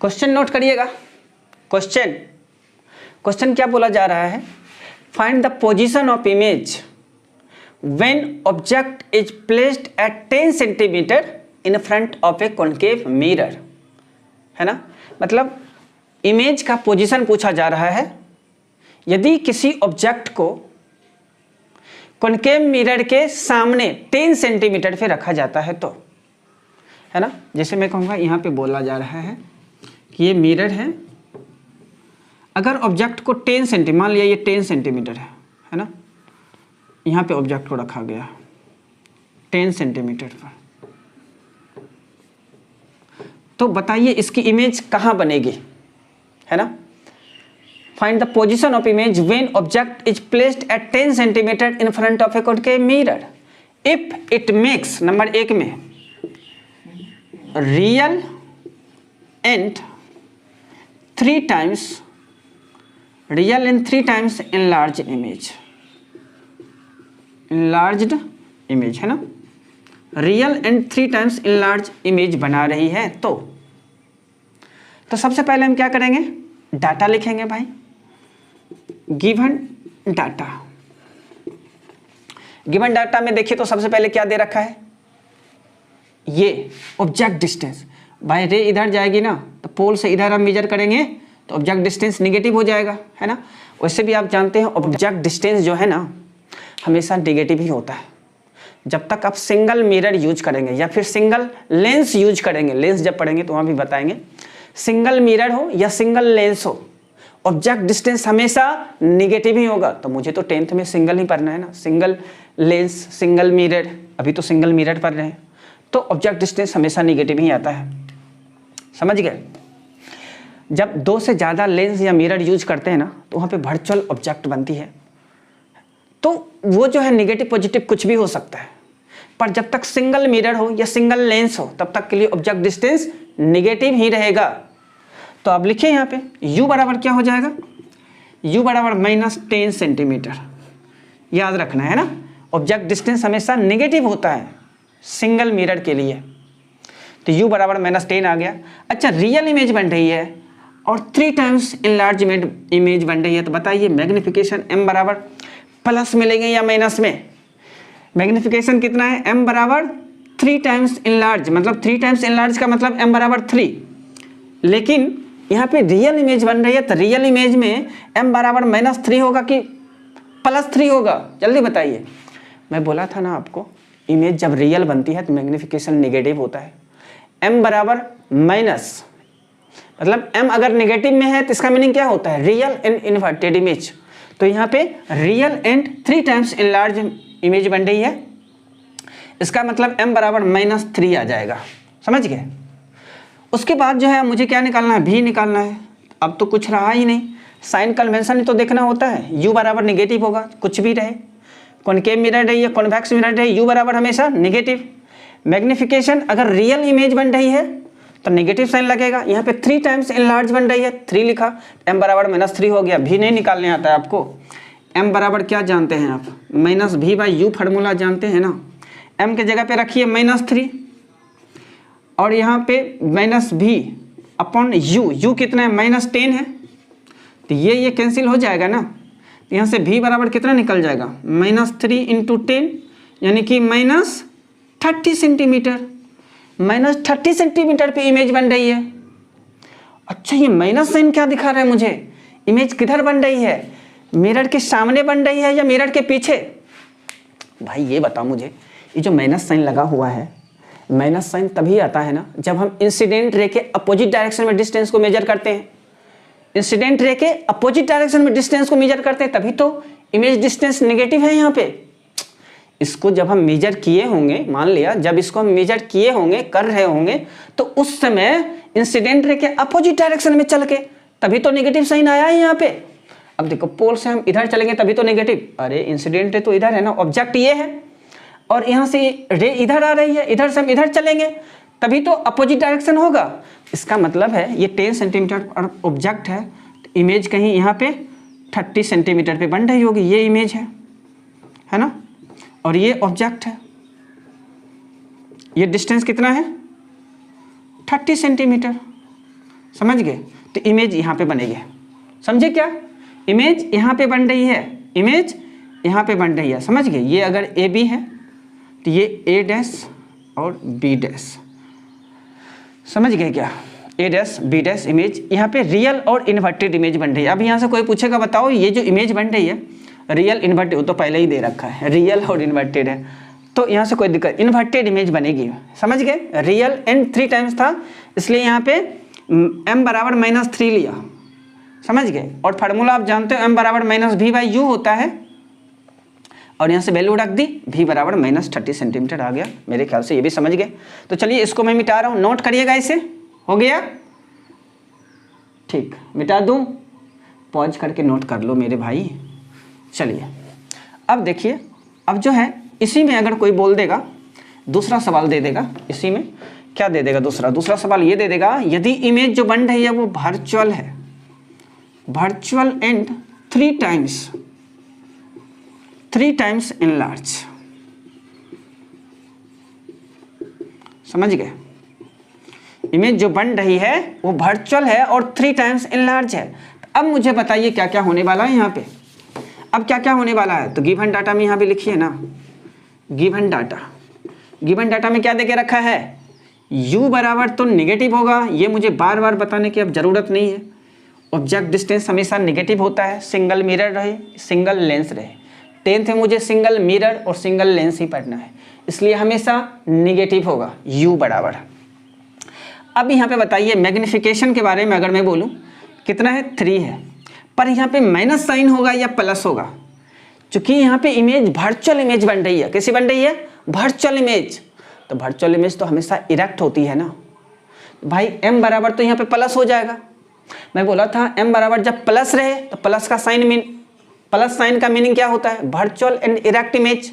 Question note करिएगा। Question क्या बोला जा रहा है? Find the position of image when object is placed at 10 centimetre in front of a concave mirror, है ना। मतलब इमेज का पोजीशन पूछा जा रहा है यदि किसी ऑब्जेक्ट को कॉन्केव मिरर के सामने 10 सेंटीमीटर पे रखा जाता है तो, है ना। जैसे मैं कहूँगा यहाँ पे बोला जा रहा है कि ये मिरर है, अगर ऑब्जेक्ट को 10 सेंटीमीटर, मान लिया ये 10 सेंटीमीटर है ना, यहाँ पे ऑब्जेक्ट को रखा गया 10 सेंटीमीटर पर, तो बताइए इसकी इमेज कहाँ बनेगी, है ना। Find the position of image when object is placed at 10 centimetre in front of a concave mirror if it makes, number 1 में, real and 3 times enlarged image, है ना। Real and 3 times enlarged image बना रही है तो सबसे पहले हम क्या करेंगे, डाटा लिखेंगे भाई। गिवन डाटा में देखिए तो सबसे पहले क्या दे रखा है, ये ऑब्जेक्ट डिस्टेंस। भाई रे इधर जाएगी ना तो पोल से इधर हम मेजर करेंगे तो ऑब्जेक्ट डिस्टेंस निगेटिव हो जाएगा, है ना। वैसे भी आप जानते हैं ऑब्जेक्ट डिस्टेंस जो है ना हमेशा निगेटिव ही होता है। जब तक आप सिंगल मिरर यूज करेंगे या फिर सिंगल लेंस यूज करेंगे, लेंस जब पढ़ेंगे तो वहाँ भी बताएंगे, सिंगल मिरर हो या सिंगल लेंस हो, ऑब्जेक्ट डिस्टेंस हमेशा निगेटिव ही होगा। तो मुझे तो 10th में सिंगल ही पढ़ना है ना, सिंगल लेंस सिंगल मिरर, अभी तो सिंगल मिरर पढ़ रहे हैं, तो ऑब्जेक्ट डिस्टेंस हमेशा निगेटिव ही आता है, समझ गए। जब 2 से ज़्यादा लेंस या मिरर यूज करते हैं ना तो वहाँ पे वर्चुअल ऑब्जेक्ट बनती है, तो वो जो है निगेटिव पॉजिटिव कुछ भी हो सकता है, पर जब तक सिंगल मिरर हो या सिंगल लेंस हो तब तक के लिए ऑब्जेक्ट डिस्टेंस निगेटिव ही रहेगा। तो आप लिखिए यहाँ पे u बराबर क्या हो जाएगा, u बराबर -10 सेंटीमीटर, याद रखना है ना। ऑब्जेक्ट डिस्टेंस हमेशा निगेटिव होता है सिंगल मिरर के लिए, तो u बराबर -10 आ गया। अच्छा, रियल इमेज बन रही है और 3 times enlarged इमेज बन रही है, तो बताइए मैग्निफिकेशन m बराबर प्लस मिलेंगे या माइनस में। मैग्निफिकेशन कितना है, m बराबर 3 times enlarged, मतलब 3 times enlarged का मतलब m बराबर 3, लेकिन यहाँ पे रियल इमेज बन रही है तो रियल इमेज में m बराबर -3 होगा कि +3 होगा, जल्दी बताइए। मैं बोला था ना आपको, इमेज जब रियल बनती है तो मैग्निफिकेशन निगेटिव होता है। m बराबर माइनस, मतलब m अगर नेगेटिव में है तो इसका मीनिंग क्या होता है, रियल एंड इन्वर्टेड इमेज। तो यहाँ पे real and 3 times enlarged image बन रही है, इसका मतलब m बराबर -3 आ जाएगा, समझ गए। उसके बाद जो है मुझे क्या निकालना है, v निकालना है। अब तो कुछ रहा ही नहीं, साइन कन्वेंशन ही तो देखना होता है। u बराबर निगेटिव होगा, कुछ भी रहे, कॉनकेव मिरर रही है कॉन्वेक्स मिरर रही है, u बराबर हमेशा निगेटिव। मैग्निफिकेशन अगर रियल इमेज बन रही है तो नेगेटिव साइन लगेगा। यहाँ पे 3 times enlarged बन रही है, 3 लिखा, m बराबर -3 हो गया। v नहीं निकालने आता है आपको, m बराबर क्या जानते हैं आप, -v/u फार्मूला जानते हैं ना। m के जगह पे रखिए -3 और यहाँ पे -v/u, u कितना है, -10 है, तो ये कैंसिल हो जाएगा ना। तो यहाँ से v बराबर कितना निकल जाएगा, -3 × 10 यानी कि -30 सेंटीमीटर। -30 सेंटीमीटर पे इमेज बन रही है। अच्छा, ये माइनस साइन क्या दिखा रहा है मुझे, इमेज किधर बन रही है, मिरर के सामने बन रही है या मिरर के पीछे। भाई ये बता मुझे, ये जो माइनस साइन लगा हुआ है, माइनस साइन तभी आता है ना जब हम इंसिडेंट रे के अपोजिट डायरेक्शन में डिस्टेंस को मेजर करते हैं। इंसिडेंट रे के अपोजिट डायरेक्शन में डिस्टेंस को मेजर करते हैं, तभी तो इमेज डिस्टेंस नेगेटिव है यहाँ पे। इसको जब हम मेजर किए होंगे, मान लिया जब इसको हम मेजर किए होंगे, कर रहे होंगे, तो उस समय इंसिडेंट रे के अपोजिट डायरेक्शन में चल के तभी तो नेगेटिव साइन आया है यहाँ पे। अब देखो, पोल से हम इधर चलेंगे तभी तो नेगेटिव, अरे इंसिडेंट रे तो इधर है ना, ऑब्जेक्ट ये है और यहाँ से रे इधर आ रही है, इधर से हम इधर चलेंगे तभी तो अपोजिट डायरेक्शन होगा। इसका मतलब है ये 10 सेंटीमीटर ऑब्जेक्ट है, तो इमेज कहीं यहाँ पे 30 सेंटीमीटर पे बन रही होगी, ये इमेज है ना, और ये ऑब्जेक्ट है। ये डिस्टेंस कितना है, 30 सेंटीमीटर, समझ गए? तो इमेज यहाँ पे बनेगी, समझे क्या? इमेज यहाँ पे बन रही है, इमेज यहाँ पे बन रही है, समझ गए? ये अगर ए बी है तो ये ए डैश और बी डैश, समझ गए क्या? ए डैश बी डैश इमेज यहाँ पे रियल और इन्वर्टेड इमेज बन रही है। अब यहाँ से कोई पूछेगा बताओ ये जो इमेज बन रही है रियल इन्वर्टेड, वो तो पहले ही दे रखा है, रियल और इन्वर्टेड है, तो यहाँ से कोई दिक्कत, इन्वर्टेड इमेज बनेगी, समझ गए? रियल एंड 3 टाइम्स था इसलिए यहाँ पे m बराबर -3 लिया, समझ गए? और फार्मूला आप जानते हो m बराबर -v/u होता है, और यहाँ से वैल्यू रख दी, v बराबर -30 सेंटीमीटर आ गया। मेरे ख्याल से ये भी समझ गए। तो चलिए इसको मैं मिटा रहा हूँ, नोट करिएगा इसे, हो गया? ठीक, मिटा दूँ? पॉज करके नोट कर लो मेरे भाई। चलिए अब देखिए, अब जो है इसी में अगर कोई बोल देगा, दूसरा सवाल दे देगा, इसी में क्या दे देगा? दूसरा सवाल ये दे देगा, यदि इमेज जो बन रही है वो वर्चुअल है, वर्चुअल एंड 3 टाइम्स इनलार्ज, समझ गए? इमेज जो बन रही है वो वर्चुअल है और 3 टाइम्स इनलार्ज है। अब मुझे बताइए क्या क्या होने वाला है यहाँ पे, अब क्या क्या होने वाला है? तो गिवन डाटा में यहाँ पे लिखिए ना, गिवन डाटा में क्या देके रखा है? u बराबर तो नेगेटिव होगा, ये मुझे बार बार बताने की अब जरूरत नहीं है। ऑब्जेक्ट डिस्टेंस हमेशा नेगेटिव होता है, सिंगल मिरर रहे सिंगल लेंस रहे। 10th में मुझे सिंगल मिरर और सिंगल लेंस ही पढ़ना है, इसलिए हमेशा नेगेटिव होगा u बराबर। अब यहाँ पे बताइए मैग्निफिकेशन के बारे में अगर मैं बोलूँ कितना है? 3 है, पर यहाँ पे माइनस साइन होगा या प्लस होगा? चूंकि यहाँ पे इमेज वर्चुअल इमेज बन रही है, कैसी बन रही है? Virtual image. तो वर्चुअल इमेज तो हमेशा इरेक्ट होती है ना भाई, m बराबर तो यहाँ पे प्लस हो जाएगा। मैं बोला था m बराबर जब प्लस रहे तो प्लस साइन का मीनिंग क्या होता है? Virtual and erect image.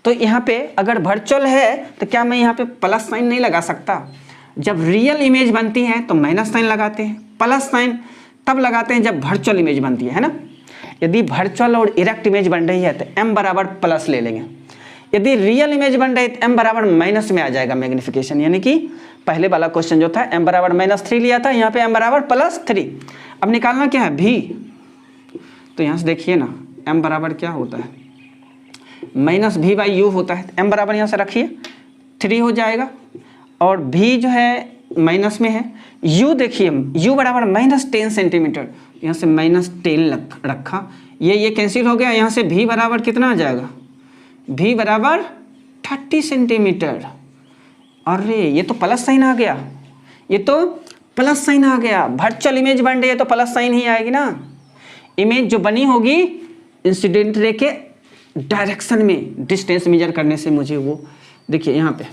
तो यहाँ पे अगर वर्चुअल है तो क्या मैं यहाँ पे प्लस साइन नहीं लगा सकता? जब रियल इमेज बनती है तो माइनस साइन लगाते हैं, प्लस साइन तब लगाते हैं जब वर्चुअल इमेज बनती है ना। यदि वर्चुअल और इरेक्ट इमेज बन रही है तो m बराबर प्लस ले लेंगे, यदि रियल इमेज बन रही है तो m बराबर माइनस में आ जाएगा मैग्निफिकेशन, यानी कि पहले वाला क्वेश्चन जो था m बराबर -3 लिया था, यहाँ पे m बराबर +3। अब निकालना क्या है? v। तो यहाँ से देखिए ना m बराबर क्या होता है? -v/u होता है। m बराबर यहाँ से रखिए 3 हो जाएगा, और v जो है माइनस में है, u देखिए u बराबर -10 सेंटीमीटर, यहाँ से -10 रखा, ये कैंसिल हो गया, यहाँ से v बराबर कितना आ जाएगा? v बराबर 30 सेंटीमीटर। अरे ये तो प्लस साइन आ गया, ये तो प्लस साइन आ गया। वर्चुअल इमेज बन रही है तो प्लस साइन ही आएगी ना। इमेज जो बनी होगी इंसिडेंट रे के डायरेक्शन में डिस्टेंस मेजर करने से मुझे वो देखिए, यहाँ पे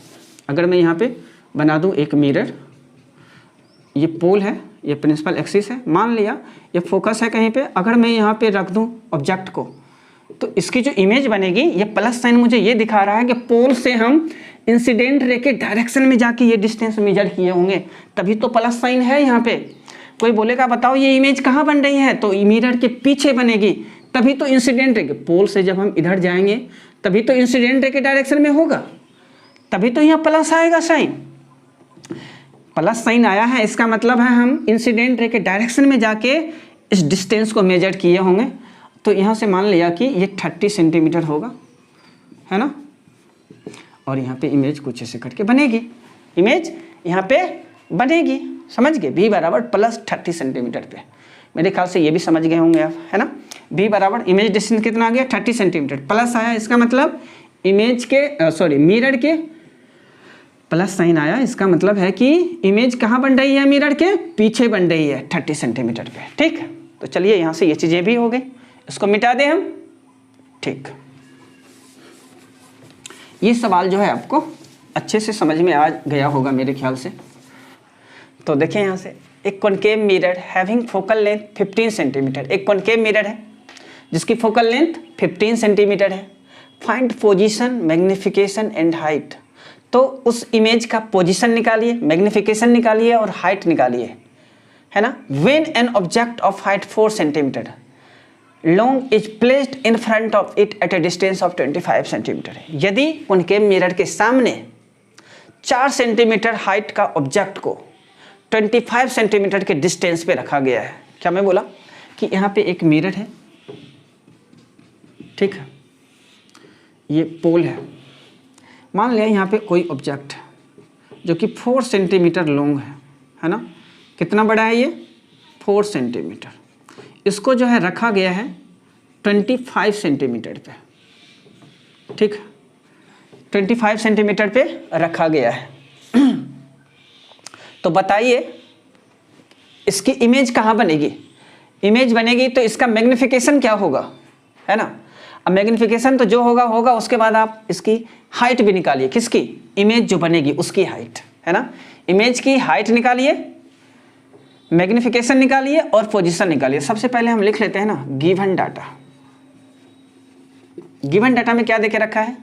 अगर मैं यहाँ पे बना दूँ एक मिरर, ये पोल है, ये प्रिंसिपल एक्सिस है, मान लिया ये फोकस है कहीं पे, अगर मैं यहाँ पे रख दूँ ऑब्जेक्ट को तो इसकी जो इमेज बनेगी, ये प्लस साइन मुझे ये दिखा रहा है कि पोल से हम इंसिडेंट रे के डायरेक्शन में जाके ये डिस्टेंस मेजर किए होंगे, तभी तो प्लस साइन है यहाँ पे। कोई बोलेगा बताओ ये इमेज कहाँ बन रही है? तो मिरर के पीछे बनेगी, तभी तो इंसिडेंट रे के पोल से जब हम इधर जाएंगे तभी तो इंसिडेंट रे के डायरेक्शन में होगा, तभी तो यहाँ प्लस आएगा साइन। प्लस साइन आया है इसका मतलब है हम इंसिडेंट रे के डायरेक्शन में जाके इस डिस्टेंस को मेजर किए होंगे। तो यहाँ से मान लिया कि ये 30 सेंटीमीटर होगा, है ना, और यहाँ पे इमेज कुछ ऐसे करके बनेगी, इमेज यहाँ पे बनेगी, समझ गए? v बराबर +30 सेंटीमीटर पे। मेरे ख्याल से ये भी समझ गए होंगे आप, है ना। v बराबर इमेज डिस्टेंस कितना आ गया? 30 सेंटीमीटर, प्लस आया, इसका मतलब इमेज के मिरर के प्लस साइन आया, इसका मतलब है कि इमेज कहाँ बन रही है? मिरर के पीछे बन रही है 30 सेंटीमीटर पे। ठीक, तो चलिए यहाँ से ये चीज़ें भी हो गई, इसको मिटा दें हम। ठीक, ये सवाल जो है आपको अच्छे से समझ में आ गया होगा मेरे ख्याल से। तो देखें यहाँ से, एक concave mirror having focal length 15 centimetre, एक कॉनकेव मिरर है जिसकी फोकल लेंथ 15 सेंटीमीटर है। Find position, magnification and height. तो उस इमेज का पोजीशन निकालिए, मैग्निफिकेशन निकालिए और हाइट निकालिए, है ना। When an object of height 4 centimetre long is placed in front of it at A distance of 25 centimetre. यदि कॉनकेव मिरर के सामने 4 सेंटीमीटर हाइट का ऑब्जेक्ट को 25 सेंटीमीटर के डिस्टेंस पे रखा गया है। क्या मैं बोला कि यहाँ पे एक मिरर है, ठीक है, ये पोल है। मान लिया यहाँ पे कोई ऑब्जेक्ट है जो कि 4 सेंटीमीटर लॉन्ग है ना, कितना बड़ा है ये 4 सेंटीमीटर। इसको जो है रखा गया है 25 सेंटीमीटर पे, ठीक, 25 सेंटीमीटर पे रखा गया है। तो बताइए इसकी इमेज कहाँ बनेगी? इमेज बनेगी तो इसका मैग्निफिकेशन क्या होगा, है ना। अब मैग्निफिकेशन तो जो होगा होगा, उसके बाद आप इसकी हाइट भी निकालिए। किसकी? इमेज जो बनेगी उसकी हाइट, है ना। इमेज की हाइट निकालिए, मैग्निफिकेशन निकालिए और पोजीशन निकालिए। सबसे पहले हम लिख लेते हैं ना गिवन डाटा। गिवन डाटा में क्या देके रखा है?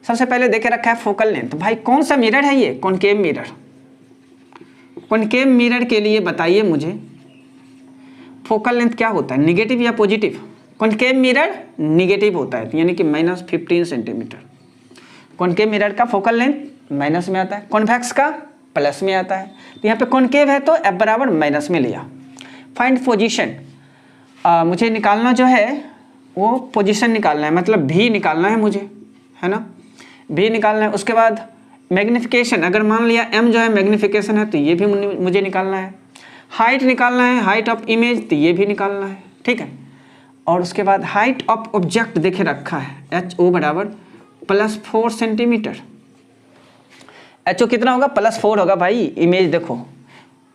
सबसे पहले देके रखा है फोकल लेंथ। भाई कौन सा मिरर है ये? Concave mirror. कॉनकेव मिरर के लिए बताइए मुझे फोकल लेंथ क्या होता है, निगेटिव या पॉजिटिव? कॉनकेव मिरर निगेटिव होता है, यानी कि -15 सेंटीमीटर। कॉनकेव मिरर का फोकल लेंथ माइनस में आता है, कॉन्वेक्स का प्लस में आता है। तो यहाँ पे कॉनकेव है तो F बराबर माइनस में लिया। फाइंड पोजीशन, मुझे निकालना जो है वो पोजीशन निकालना है, मतलब V निकालना है मुझे, है ना, V निकालना है। उसके बाद मैग्निफिकेशन, अगर मान लिया M जो है मैग्निफिकेशन है तो ये भी मुझे निकालना है। हाइट निकालना है, हाइट ऑफ इमेज, तो ये भी निकालना है, ठीक है। और उसके बाद हाइट ऑफ ऑब्जेक्ट देखे रखा है HO बराबर +4 सेंटीमीटर। HO कितना होगा? +4 होगा भाई। इमेज देखो,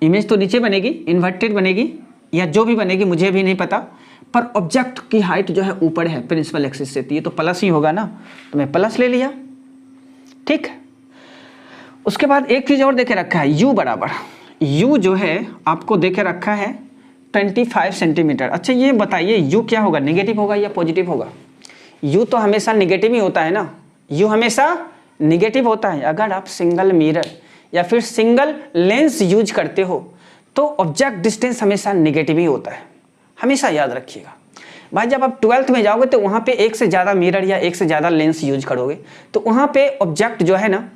इमेज तो नीचे बनेगी, इन्वर्टेड बनेगी या जो भी बनेगी मुझे भी नहीं पता, पर ऑब्जेक्ट की हाइट जो है ऊपर है प्रिंसिपल एक्सिस से, तो ये तो प्लस ही होगा ना, तो मैं प्लस ले लिया, ठीक है। उसके बाद एक चीज़ और देखे रखा है U बराबर, U जो है आपको देखे रखा है 25 सेंटीमीटर। अच्छा ये बताइए U क्या होगा, नेगेटिव होगा या पॉजिटिव होगा? U तो हमेशा नेगेटिव ही होता है ना, U हमेशा नेगेटिव होता है। अगर आप सिंगल मिरर या फिर सिंगल लेंस यूज करते हो तो ऑब्जेक्ट डिस्टेंस हमेशा नेगेटिव ही होता है, हमेशा याद रखिएगा। भाई जब आप 12th में जाओगे तो वहाँ पे एक से ज़्यादा मिरर या एक से ज़्यादा लेंस यूज करोगे तो वहाँ पे ऑब्जेक्ट जो है ना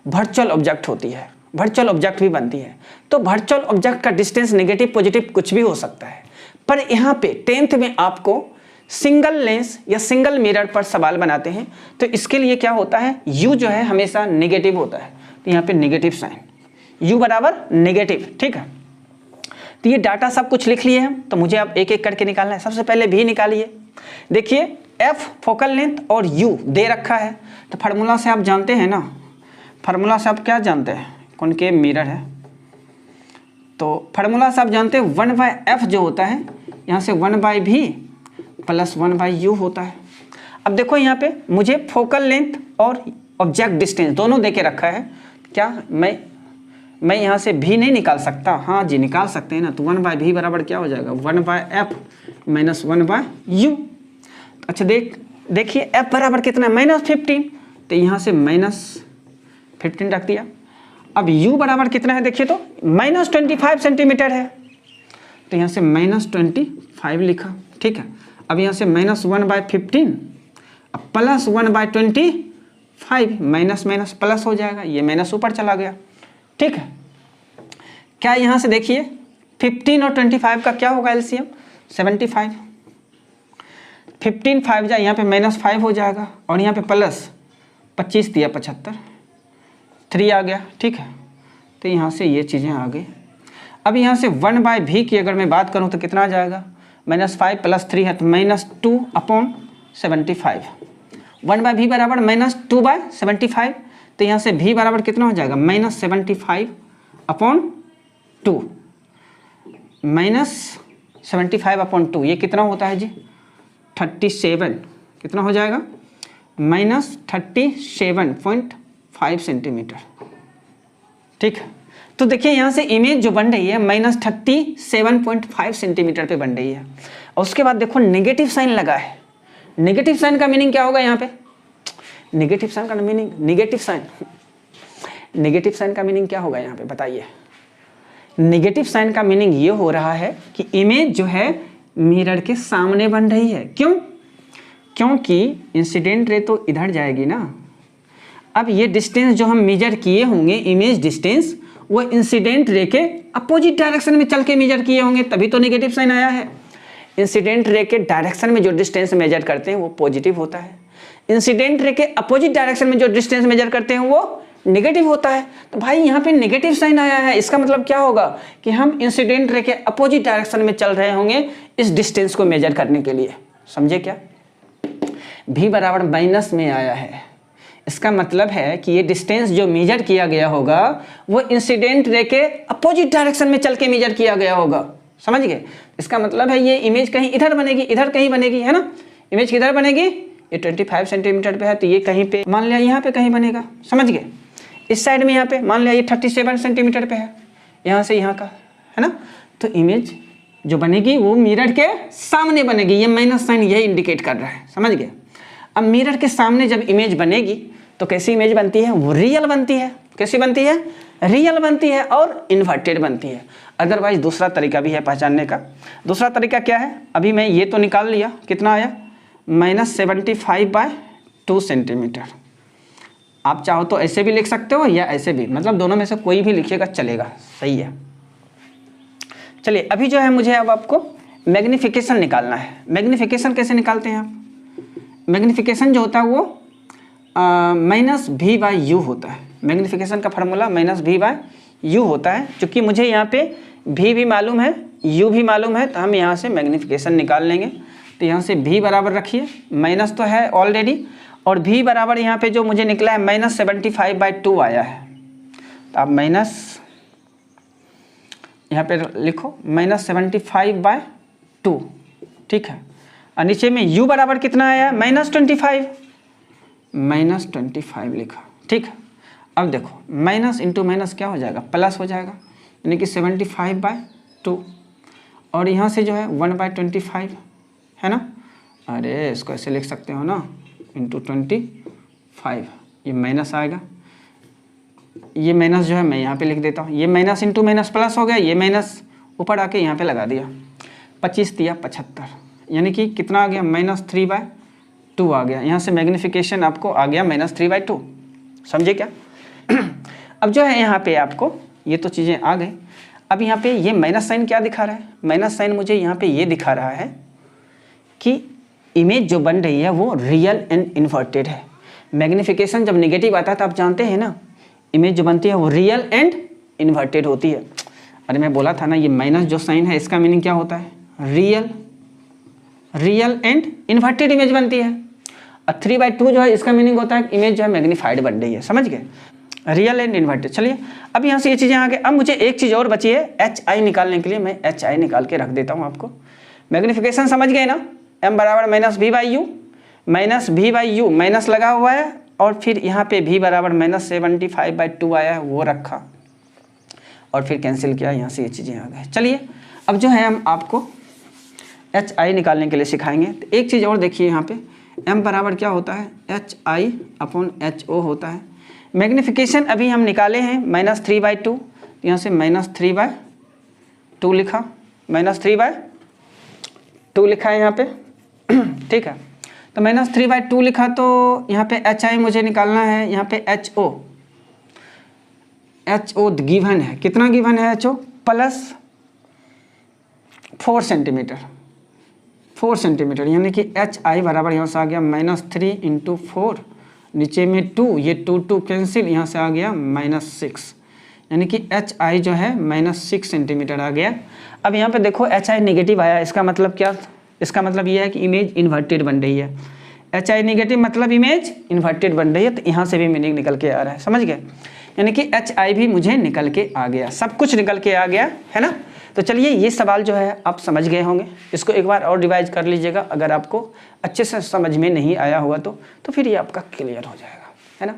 वर्चुअल ऑब्जेक्ट होती है, वर्चुअल ऑब्जेक्ट भी बनती है। तो वर्चुअल ऑब्जेक्ट का डिस्टेंस नेगेटिव पॉजिटिव कुछ भी हो सकता है, पर यहाँ पे 10th में आपको सिंगल लेंस या सिंगल मिरर पर सवाल बनाते हैं तो इसके लिए क्या होता है, U जो है हमेशा नेगेटिव होता है, तो यहाँ पे नेगेटिव साइन, U बराबर नेगेटिव, ठीक है। तो ये डाटा सब कुछ लिख लिए हम, तो मुझे अब एक एक करके निकालना है। सबसे पहले V निकालिए। देखिए F फोकल लेंथ और U दे रखा है, तो फार्मूला से आप जानते हैं ना, फार्मूला से आप क्या जानते हैं, कॉनकेव मिरर है तो फार्मूला से आप जानते हैं 1/f जो होता है यहाँ से 1/v + 1/u होता है। अब देखो यहाँ पे मुझे फोकल लेंथ और ऑब्जेक्ट डिस्टेंस दोनों देके रखा है, क्या मैं यहाँ से v नहीं निकाल सकता? हाँ जी निकाल सकते हैं ना, तो 1/v बराबर क्या हो जाएगा 1/f - 1/u। अच्छा देखिए f बराबर कितना है -15, तो यहाँ से -15 रख दिया। अब u बराबर कितना है देखिए तो -25 सेंटीमीटर है, तो यहाँ से -25 लिखा, ठीक है। अब यहाँ से -1/15 अब +1/25, माइनस माइनस प्लस हो जाएगा, ये माइनस ऊपर चला गया, ठीक है। क्या यहाँ से देखिए 15 और 25 का क्या होगा एलसीएम 75, 15 5 जाए यहाँ पे -5 हो जाएगा और यहाँ पे प्लस 25 दिया 75, 3 आ गया, ठीक है। तो यहाँ से ये चीज़ें आ गई। अब यहाँ से 1/v की अगर मैं बात करूँ तो कितना आ जाएगा, -5 + 3 है तो -2/75, 1/v बराबर -2/75, तो यहाँ से v बराबर कितना हो जाएगा -75/2, -75/2 ये कितना होता है जी 37, कितना हो जाएगा -37.5 सेंटीमीटर, ठीक है। तो देखिए यहाँ से इमेज जो बन रही है -37.5 सेंटीमीटर पे बन रही है। और उसके बाद देखो नेगेटिव साइन लगा है, नेगेटिव साइन का मीनिंग क्या होगा यहाँ पे, नेगेटिव साइन का मीनिंग, नेगेटिव साइन का मीनिंग क्या होगा यहाँ पे बताइए। नेगेटिव साइन का मीनिंग ये हो रहा है कि इमेज जो है मिरर के सामने बन रही है। क्यों? क्योंकि इंसिडेंट रे तो इधर जाएगी ना। अब ये डिस्टेंस जो हम मेजर किए होंगे इमेज डिस्टेंस, वो इंसिडेंट रे के अपोजिट डायरेक्शन में चल के मेजर किए होंगे, तभी तो नेगेटिव साइन आया है। इंसिडेंट रे के डायरेक्शन में जो डिस्टेंस मेजर करते हैं वो पॉजिटिव होता है, इंसिडेंट रे के अपोजिट डायरेक्शन में जो डिस्टेंस मेजर करते हैं वो नेगेटिव होता है। तो भाई यहाँ पे नेगेटिव साइन आया है, इसका मतलब क्या होगा कि हम इंसिडेंट रे के अपोजिट डायरेक्शन में चल रहे होंगे इस डिस्टेंस को मेजर करने के लिए। समझे क्या? v बराबर माइनस में आया है, इसका मतलब है कि ये डिस्टेंस जो मेजर किया गया होगा वो इंसिडेंट रे के अपोजिट डायरेक्शन में चल के मेजर किया गया होगा। समझ गए? इसका मतलब है ये इमेज कहीं इधर बनेगी, इधर कहीं बनेगी, है ना? इमेज किधर बनेगी? ये 25 सेंटीमीटर पे है तो ये कहीं पे मान लिया यहाँ पे कहीं बनेगा। समझ गए? इस साइड में यहाँ पे मान लिया ये 37 सेंटीमीटर पे है, यहाँ से यहाँ का, है ना? तो इमेज जो बनेगी वो मिरर के सामने बनेगी। ये माइनस साइन यही इंडिकेट कर रहा है। समझ गए? अब मिरर के सामने जब इमेज बनेगी तो कैसी इमेज बनती है? वो रियल बनती है। कैसी बनती है? रियल बनती है और इन्वर्टेड बनती है। अदरवाइज दूसरा तरीका भी है पहचानने का। दूसरा तरीका क्या है? अभी मैं ये तो निकाल लिया, कितना आया? -75/2 सेंटीमीटर। आप चाहो तो ऐसे भी लिख सकते हो या ऐसे भी, मतलब दोनों में से कोई भी लिखिएगा चलेगा। सही है। चलिए अभी जो है मुझे अब आपको मैग्नीफिकेशन निकालना है। मैग्नीफिकेशन कैसे निकालते हैं आप? मैग्नीफिकेशन जो होता है वो -v/u होता है। मैग्नीफिकेशन का फार्मूला -v/u होता है। चूँकि मुझे यहाँ पे v भी मालूम है, u भी मालूम है, तो हम यहाँ से मैग्नीफिकेशन निकाल लेंगे। तो यहाँ से v बराबर रखिए, माइनस तो है ऑलरेडी, और v बराबर यहाँ पे जो मुझे निकला है -75/2 आया है। तो आप माइनस यहाँ पे लिखो -75/2, ठीक है। और नीचे में u बराबर कितना आया? -25 लिखा, ठीक है। अब देखो माइनस इंटू माइनस क्या हो जाएगा? प्लस हो जाएगा, यानी कि 75/2, और यहाँ से जो है 1/25, है ना? अरे इसको ऐसे लिख सकते हो ना, इंटू 25, ये माइनस आएगा। ये माइनस जो है मैं यहाँ पे लिख देता हूँ, ये माइनस इंटू माइनस प्लस हो गया, ये माइनस ऊपर आके यहाँ पे लगा दिया। 25 दिया 75, यानी कि कितना आ गया? -3/2 आ गया। यहाँ से मैग्नीफिकेशन आपको आ गया -3/2। समझे क्या? अब जो है यहाँ पे आपको ये तो चीज़ें आ गई। अब यहाँ पे ये माइनस साइन क्या दिखा रहा है? माइनस साइन मुझे यहाँ पे ये दिखा रहा है कि इमेज जो बन रही है वो रियल एंड इन्वर्टेड है। मैग्नीफिकेशन जब नेगेटिव आता है तो आप जानते हैं ना, इमेज जो बनती है वो रियल एंड इन्वर्टेड होती है। अरे मैं बोला था ना, ये माइनस जो साइन है इसका मीनिंग क्या होता है? रियल एंड इन्वर्टेड इमेज बनती है। और 3/2 जो है इसका मीनिंग होता है इमेज जो है मैग्नीफाइड बन रही है। समझ गए? Real and inverted. चलिए अब यहाँ से ये चीज़ें आ गए। अब मुझे एक चीज़ और बची है, HI निकालने के लिए। मैं HI निकाल के रख देता हूँ आपको। मैग्नीफिकेशन समझ गए ना? m बराबर -v/u, -v/u माइनस लगा हुआ है, और फिर यहाँ पे v बराबर -75/2 आया है, वो रखा और फिर कैंसिल किया, यहाँ से ये चीज़ें आ गए। चलिए अब जो है हम आपको HI निकालने के लिए सिखाएंगे। तो एक चीज़ और देखिए, यहाँ पे m बराबर क्या होता है? HI/HO होता है। मैग्नीफिकेशन अभी हम निकाले हैं -3/2, यहाँ से -3/2 लिखा, -3/2 लिखा है यहाँ पे, ठीक है। तो -3/2 लिखा, तो यहाँ पे HI मुझे निकालना है। यहाँ पे HO गिवन है, कितना गिवन है? HO +4 सेंटीमीटर, 4 सेंटीमीटर, यानी कि HI बराबर यहाँ से आ गया -3 × 4, नीचे में 2, ये 2 कैंसिल, यहाँ से आ गया -6, यानी कि HI जो है -6 सेंटीमीटर आ गया। अब यहाँ पे देखो HI नेगेटिव आया, इसका मतलब क्या? इसका मतलब ये है कि इमेज इन्वर्टेड बन रही है। HI नेगेटिव मतलब इमेज इन्वर्टेड बन रही है, तो यहाँ से भी मीनिंग निकल के आ रहा है। समझ गए? यानी कि HI भी मुझे निकल के आ गया, सब कुछ निकल के आ गया, है ना? तो चलिए ये सवाल जो है आप समझ गए होंगे, इसको एक बार और रिवाइज कर लीजिएगा। अगर आपको अच्छे से समझ में नहीं आया होगा तो फिर ये आपका क्लियर हो जाएगा, है ना?